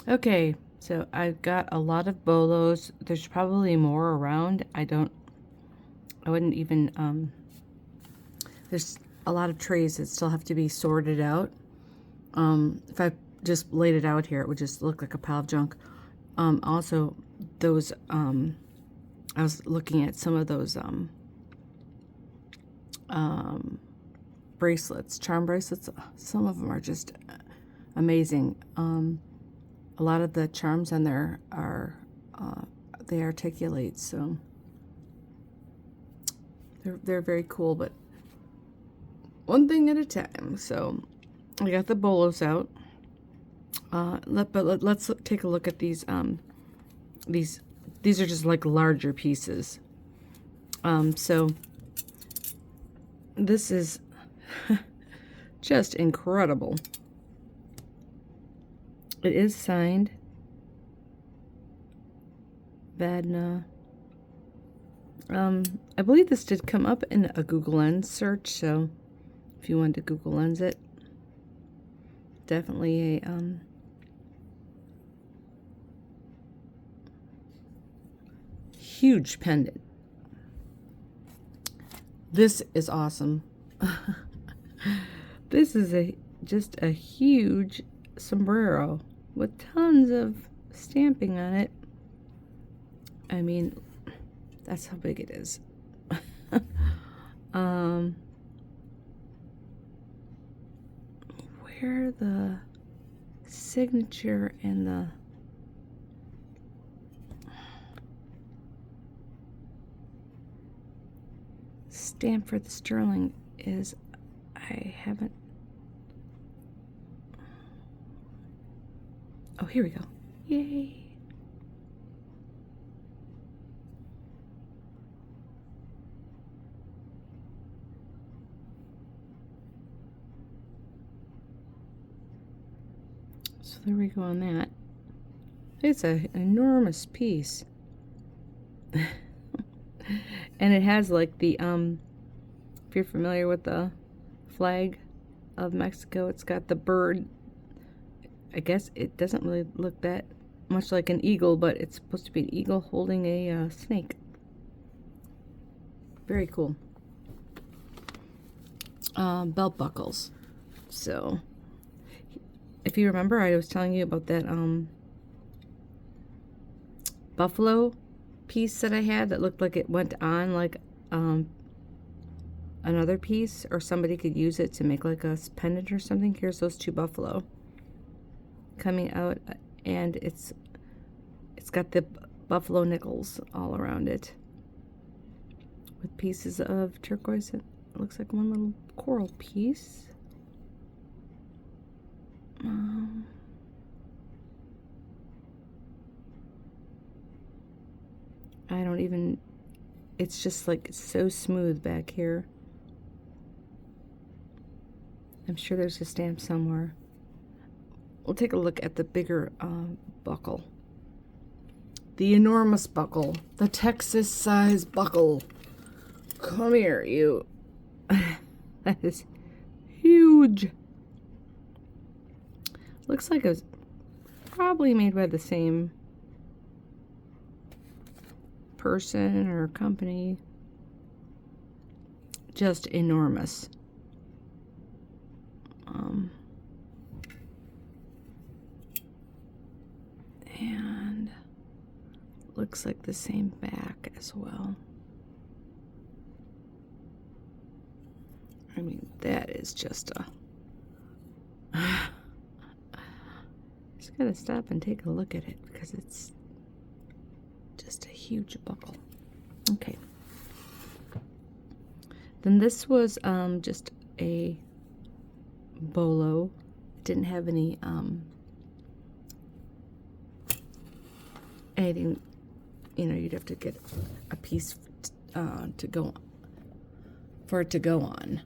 Okay, so I've got a lot of bolos. There's probably more around. I wouldn't even, there's a lot of trays that still have to be sorted out. If I just laid it out here, it would just look like a pile of junk. Also, those, I was looking at some of those, bracelets, charm bracelets. Some of them are just amazing. A lot of the charms on there are, they articulate, so they're very cool, but one thing at a time. So I got the bolos out. Let's take a look at these. These are just like larger pieces. So this is just incredible. It is signed Vadna. I believe this did come up in a Google Lens search, so if you wanted to Google Lens it, definitely a huge pendant. This is awesome. This is just a huge sombrero with tons of stamping on it. I mean, that's how big it is. Where the signature and the stamp for the sterling is, I haven't. Oh, here we go. Yay. So there we go on that. It's an enormous piece. And it has like the, if you're familiar with the flag of Mexico, it's got the bird. I guess it doesn't really look that much like an eagle, but it's supposed to be an eagle holding a snake. Very cool. Belt buckles. So, if you remember, I was telling you about that buffalo piece that I had that looked like it went on like another piece, or somebody could use it to make like a pendant or something. Here's those two buffalo coming out, and it's got the buffalo nickels all around it with pieces of turquoise. It looks like one little coral piece. I don't even, it's just like so smooth back here. I'm sure there's a stamp somewhere. We'll take a look at the bigger buckle. The enormous buckle. The Texas size buckle. Come here, you. That is huge. Looks like it was probably made by the same person or company. Just enormous. And looks like the same back as well. I mean, that is just a... Just gotta stop and take a look at it because it's just a huge buckle. Okay. Then this was just a bolo. It didn't have any anything, you know, you'd have to get a piece to go for it to go on.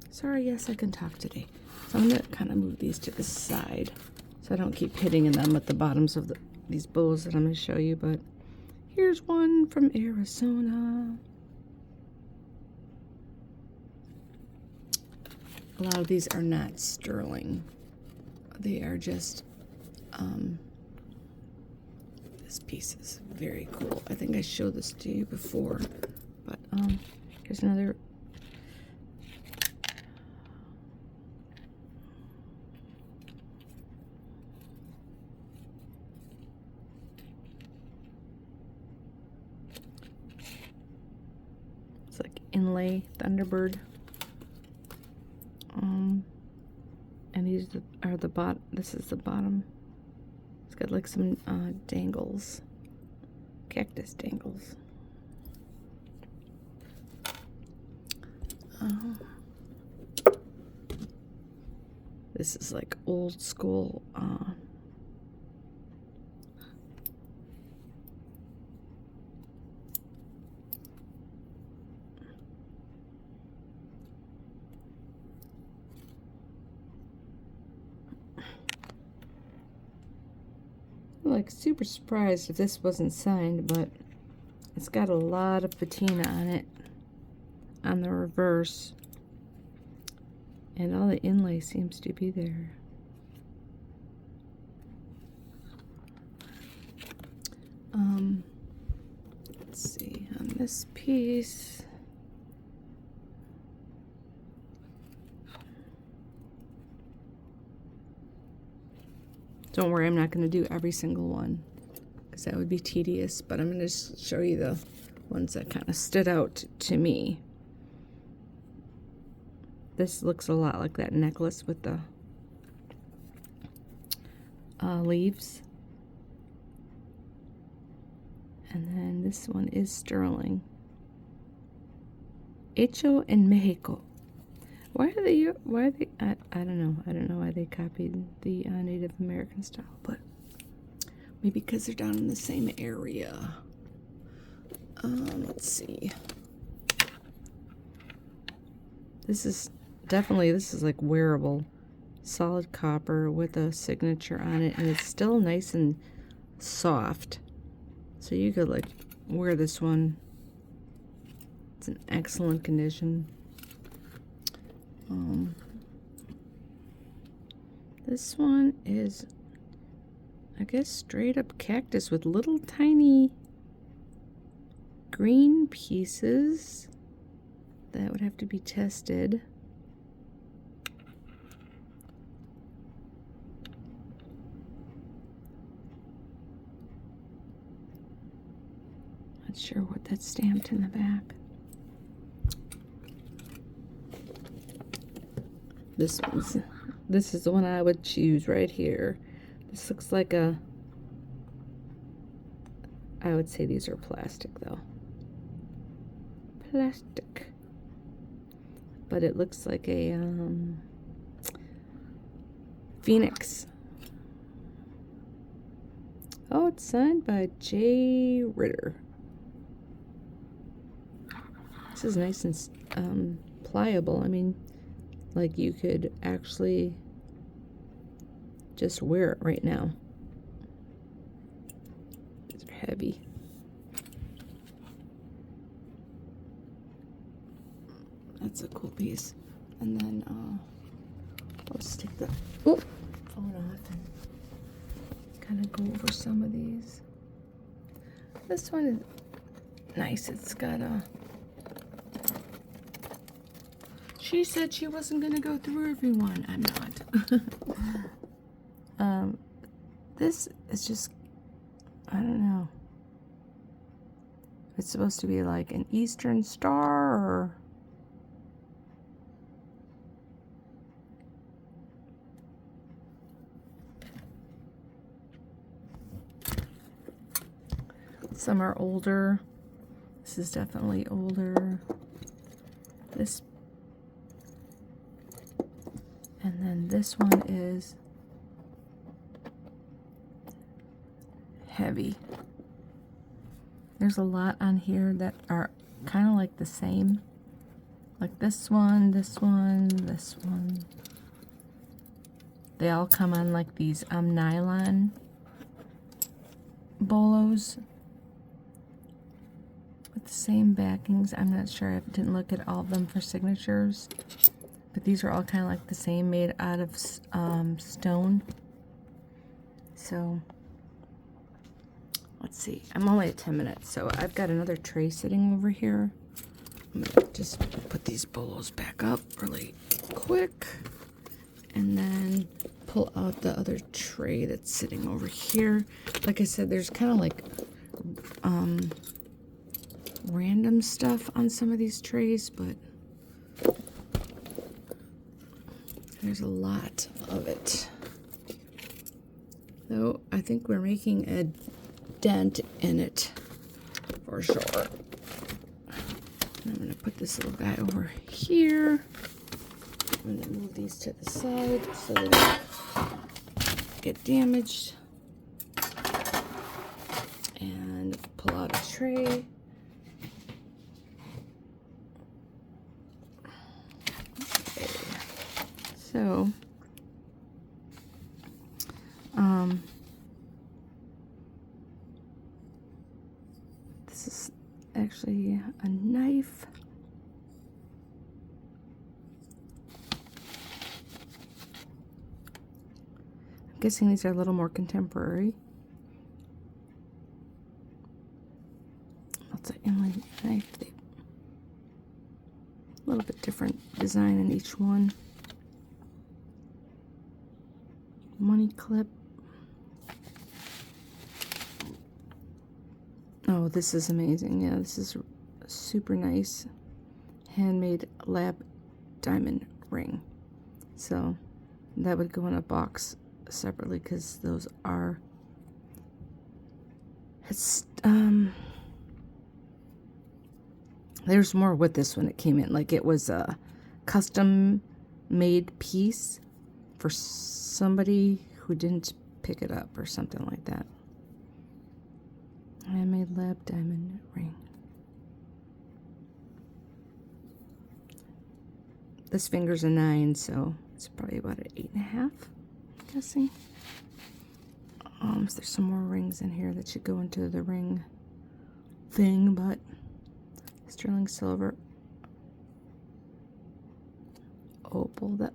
Sorry, yes, I can talk today. So I'm gonna kind of move these to the side so I don't keep hitting them at the bottoms of these bolos that I'm gonna show you. But here's one from Arizona. A lot of these are not sterling. They are just This piece is very cool. I think I showed this to you before, but here's another. It's like inlay Thunderbird. And these are the bottom. This is the bottom. It's got like some dangles, cactus dangles. This is like old school. I'm like super surprised if this wasn't signed, but it's got a lot of patina on it on the reverse, and all the inlay seems to be there. Let's see on this piece. Don't worry, I'm not going to do every single one because that would be tedious, but I'm going to just show you the ones that kind of stood out to me. This looks a lot like that necklace with the leaves. And then this one is sterling. Hecho en Mexico. Why are they, I don't know. I don't know why they copied the Native American style, but maybe because they're down in the same area. Let's see. This is like wearable. Solid copper with a signature on it, and it's still nice and soft. So you could like wear this one. It's in excellent condition. This one is, I guess, straight up cactus with little tiny green pieces. That would have to be tested. Not sure what that's stamped in the back. This is the one I would choose right here. This looks like a, I would say these are plastic though. Plastic. But it looks like a phoenix. Oh, it's signed by J. Ritter. This is nice and pliable. I mean, like you could actually just wear it right now. These are heavy. That's a cool piece. And then I'll just take the phone off and kind of go over some of these. This one is nice. It's got a, she said she wasn't going to go through everyone. I'm not. This is just, I don't know. It's supposed to be like an Eastern Star or some are older. This is definitely older. This, and then this one is heavy. There's a lot on here that are kind of like the same. Like this one, this one, this one. They all come on like these nylon bolos with the same backings. I'm not sure. I didn't look at all of them for signatures. But these are all kind of like the same, made out of stone. So let's see, I'm only at 10 minutes, so I've got another tray sitting over here. I'm gonna just put these bolos back up really quick and then pull out the other tray that's sitting over here. Like I said, there's kind of like random stuff on some of these trays, but there's a lot of it. So I think we're making a dent in it for sure. I'm going to put this little guy over here. I'm going to move these to the side so they don't get damaged. And pull out a tray. Okay. So, this is actually a knife. I'm guessing these are a little more contemporary. That's an inlay knife. A little bit different design in each one. Money clip. Oh, this is amazing. Yeah, this is super nice. Handmade lab diamond ring. So that would go in a box separately because those are, there's more with this when it came in. Like it was a custom made piece for somebody who didn't pick it up or something like that. Handmade lab diamond ring. This finger's a 9, so it's probably about an 8.5, I'm guessing. So there's some more rings in here that should go into the ring thing, but sterling silver, opal. That.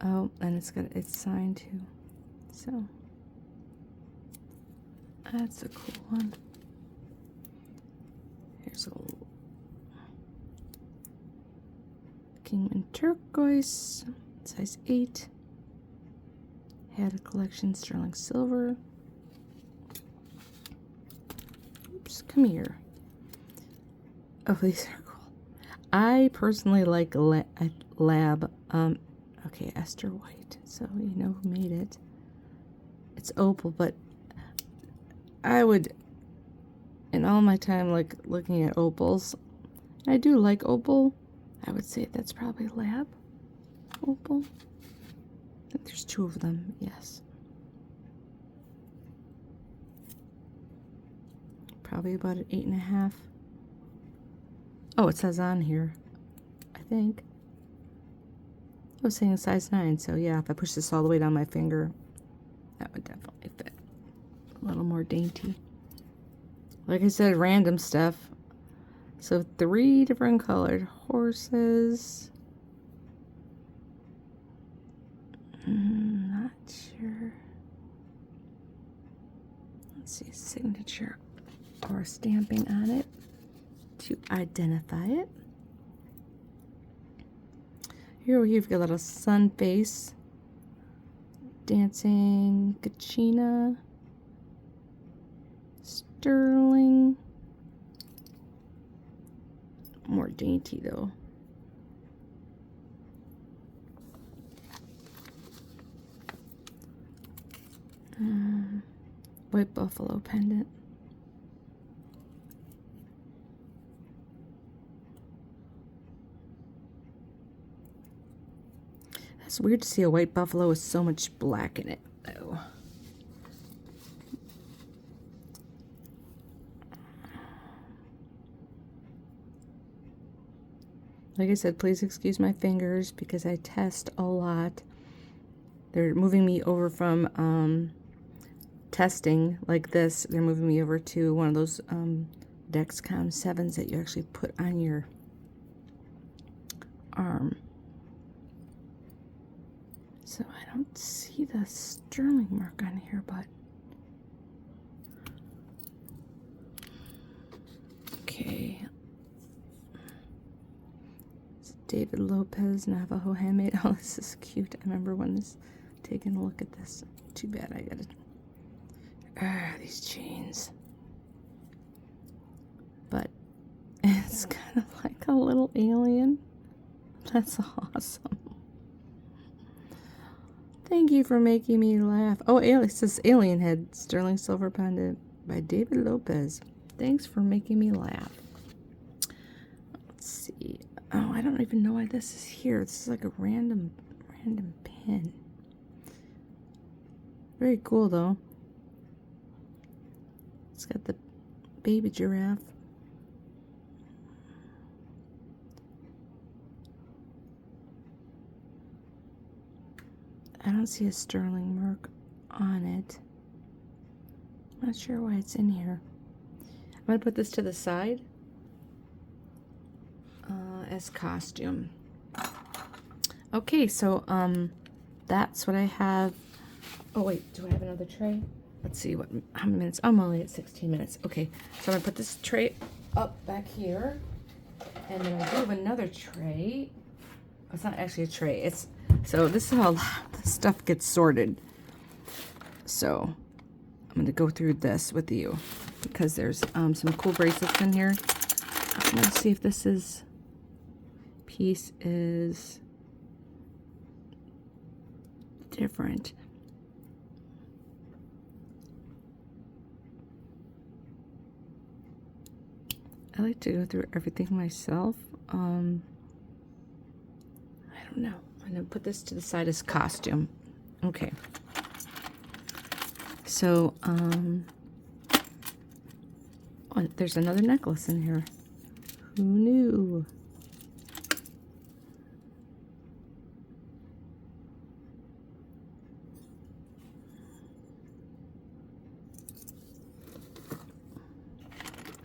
Oh, and it's signed too. So that's a cool one. Here's a Kingman turquoise, size 8. Had a collection sterling silver. Oops, come here. Oh, these are cool. I personally like lab. Okay, Esther White. So you know who made it. It's opal, but I would, in all my time, like looking at opals, I do like opal. I would say that's probably lab opal. I think there's 2 of them, yes. Probably about an 8.5. Oh, it says on here, I think. I was saying a size 9, so yeah, if I push this all the way down my finger, that would definitely fit. A little more dainty. Like I said, random stuff. So 3 different colored horses. Not sure. Let's see, signature or stamping on it to identify it. Here we've got a little sun face. Dancing Kachina. Sterling. More dainty though. White buffalo pendant. It's weird to see a white buffalo with so much black in it, though. Like I said, please excuse my fingers because I test a lot. They're moving me over from testing like this. They're moving me over to one of those Dexcom 7s that you actually put on your arm. So I don't see the sterling mark on here, but okay. It's David Lopez Navajo handmade. Oh, this is cute. I remember when this taking a look at this. Too bad I gotta these chains. But it's kind of like a little alien. That's awesome. Thank you for making me laugh. Oh, it says Alien Head, Sterling Silver Pendant by David Lopez. Thanks for making me laugh. Let's see. Oh, I don't even know why this is here. This is like a random pin. Very cool, though. It's got the baby giraffe. I don't see a sterling mark on it. I'm not sure why it's in here. I'm going to put this to the side as costume. Okay, so that's what I have. Oh wait, do I have another tray? Let's see how many minutes. I'm only at 16 minutes. Okay, so I'm going to put this tray up back here. And then I do have another tray. It's not actually a tray. So this is how the stuff gets sorted. So I'm going to go through this with you because there's some cool bracelets in here. I'm going to see if this piece is different. I like to go through everything myself. I don't know. I'm going to put this to the side as costume. Okay. So, oh, there's another necklace in here. Who knew?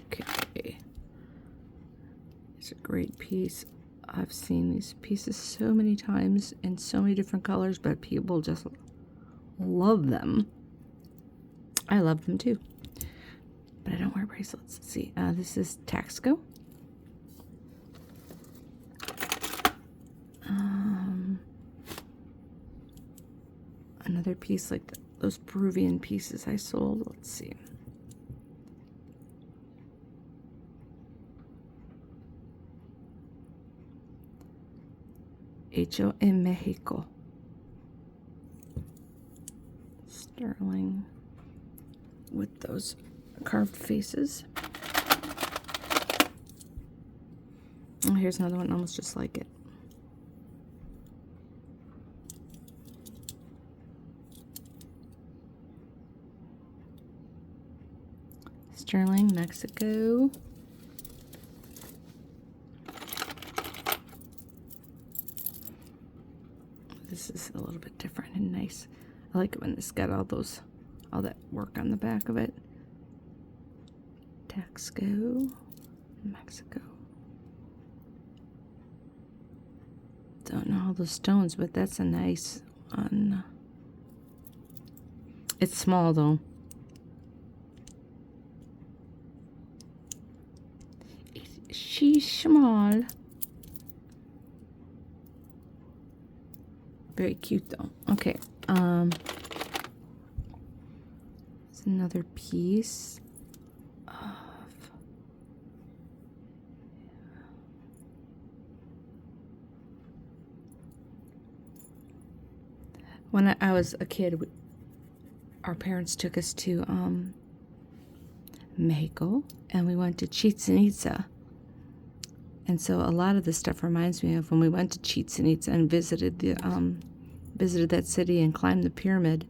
Okay. It's a great piece. I've seen these pieces so many times in so many different colors, but people just love them. I love them too. But I don't wear bracelets. Let's see. This is Taxco. Another piece like those Peruvian pieces I sold. Let's see. Hecho en Mexico. Sterling with those carved faces. Oh, here's another one almost just like it. Sterling, Mexico. This is a little bit different and nice. I like it when it's got all that work on the back of it. Taxco, Mexico. Don't know all those stones, but that's a nice one. It's small though. She's small. Very cute though. Okay. It's another piece of when I was a kid, our parents took us to Mexico, and we went to Chichen Itza. And so a lot of this stuff reminds me of when we went to Chichen Itza and visited that city and climbed the pyramid.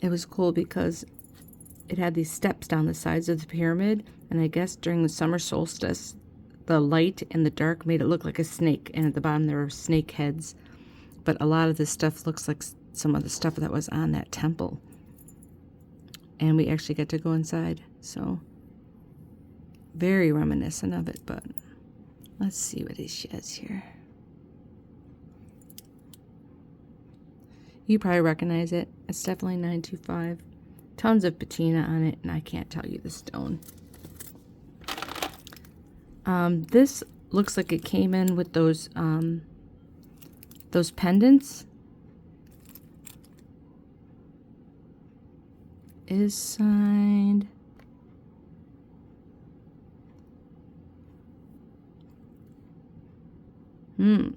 It was cool because it had these steps down the sides of the pyramid, and I guess during the summer solstice, the light and the dark made it look like a snake, and at the bottom there were snake heads. But a lot of this stuff looks like some of the stuff that was on that temple. And we actually got to go inside, so very reminiscent of it. But let's see what he says here. You probably recognize it. It's definitely 925. Tons of patina on it, and I can't tell you the stone. This looks like it came in with those pendants. Is signed. You can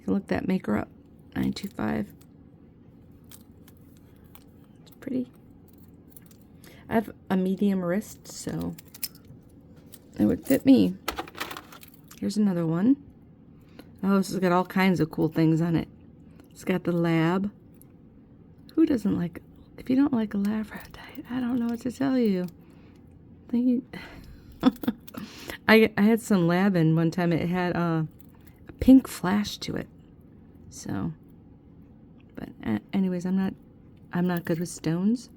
look that maker up. 925. It's pretty. I have a medium wrist, so it would fit me. Here's another one. Oh, this has got all kinds of cool things on it. It's got the lab. Who doesn't like, if you don't like a labradorite, I don't know what to tell you. I had some lab in one time. It had a pink flash to it. So, but anyways, I'm not good with stones.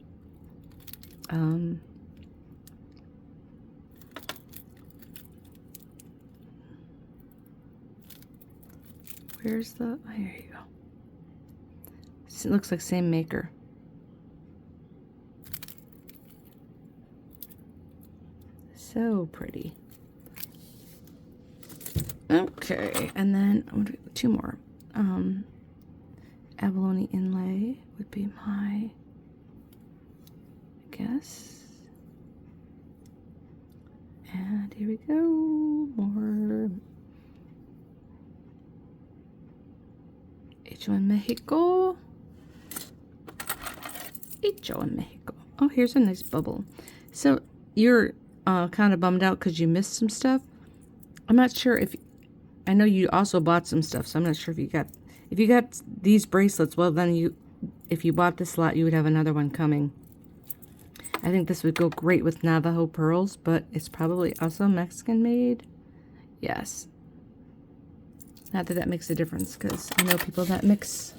Where's the, oh, here you go. It looks like same maker. So pretty. Okay, and then I'm gonna do 2 more. Abalone inlay would be my guess. And here we go. More Hecho en Mexico. Hecho en Mexico. Oh, here's a nice bubble. So you're kind of bummed out because you missed some stuff. I'm not sure if, I know you also bought some stuff, so I'm not sure if you got these bracelets. Well, then if you bought this lot, you would have another one coming. I think this would go great with Navajo pearls, but it's probably also Mexican made. Yes. Not that that makes a difference, because I know people that mix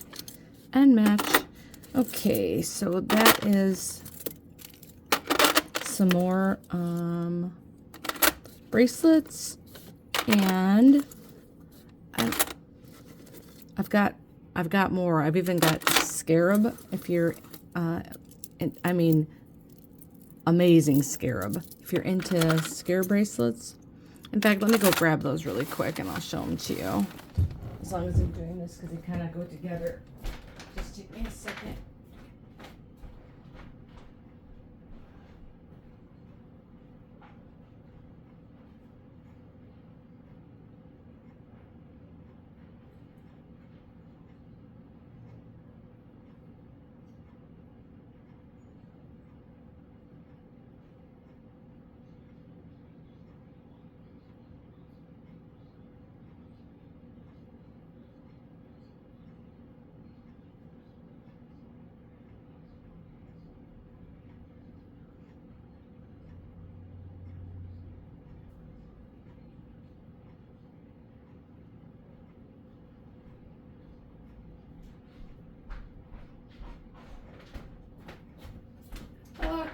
and match. Okay, so that is some more bracelets, and I've got more. I've even got scarab. If you're, I mean, amazing scarab. If you're into scarab bracelets. In fact, let me go grab those really quick, and I'll show them to you. As long as I'm doing this, because they kind of go together. Just take me a second.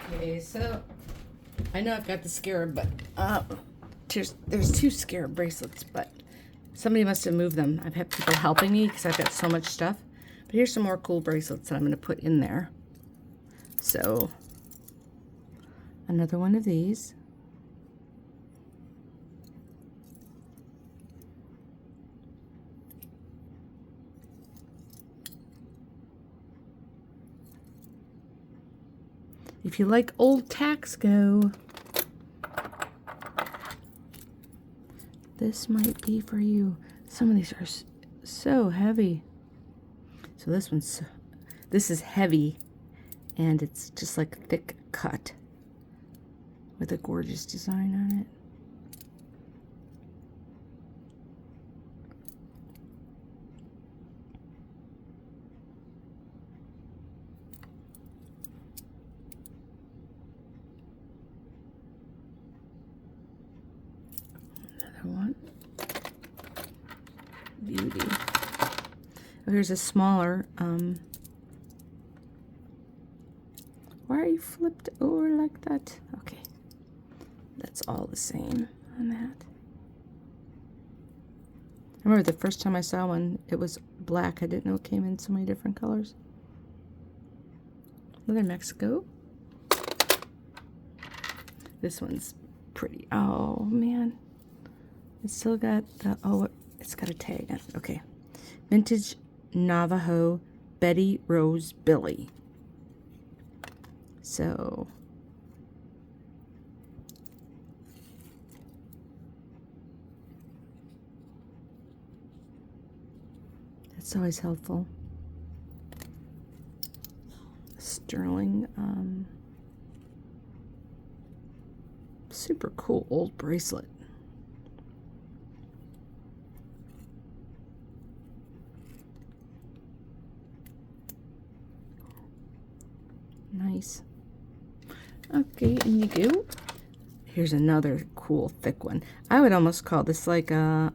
Okay, so I know I've got the scarab, but there's 2 scarab bracelets, but somebody must have moved them. I've had people helping me because I've got so much stuff. But here's some more cool bracelets that I'm going to put in there. So another one of these. If you like old Taxco, this might be for you. Some of these are so heavy. So this is heavy, and it's just like thick cut with a gorgeous design on it. One beauty. Oh, here's a smaller. Why are you flipped over like that? Okay, that's all the same on that. I remember the first time I saw one, it was black. I didn't know it came in so many different colors. Another Mexico. This one's pretty. Oh, man. It's still got the, oh, it's got a tag on it. Okay. Vintage Navajo Betty Rose Billy. So, that's always helpful. Sterling, super cool old bracelet. Nice. Okay, and you go. Here's another cool thick one. I would almost call this like a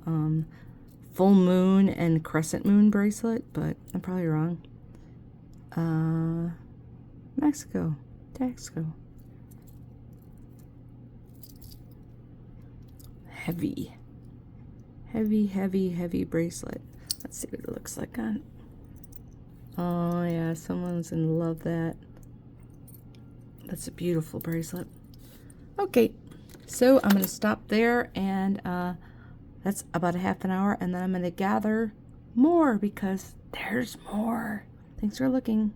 full moon and crescent moon bracelet, but I'm probably wrong. Mexico, Taxco. Heavy, heavy, heavy, heavy bracelet. Let's see what it looks like on. Oh yeah, someone's in love with that. That's a beautiful bracelet. Okay, so I'm going to stop there, and that's about a half an hour, and then I'm going to gather more because there's more. Thanks for looking.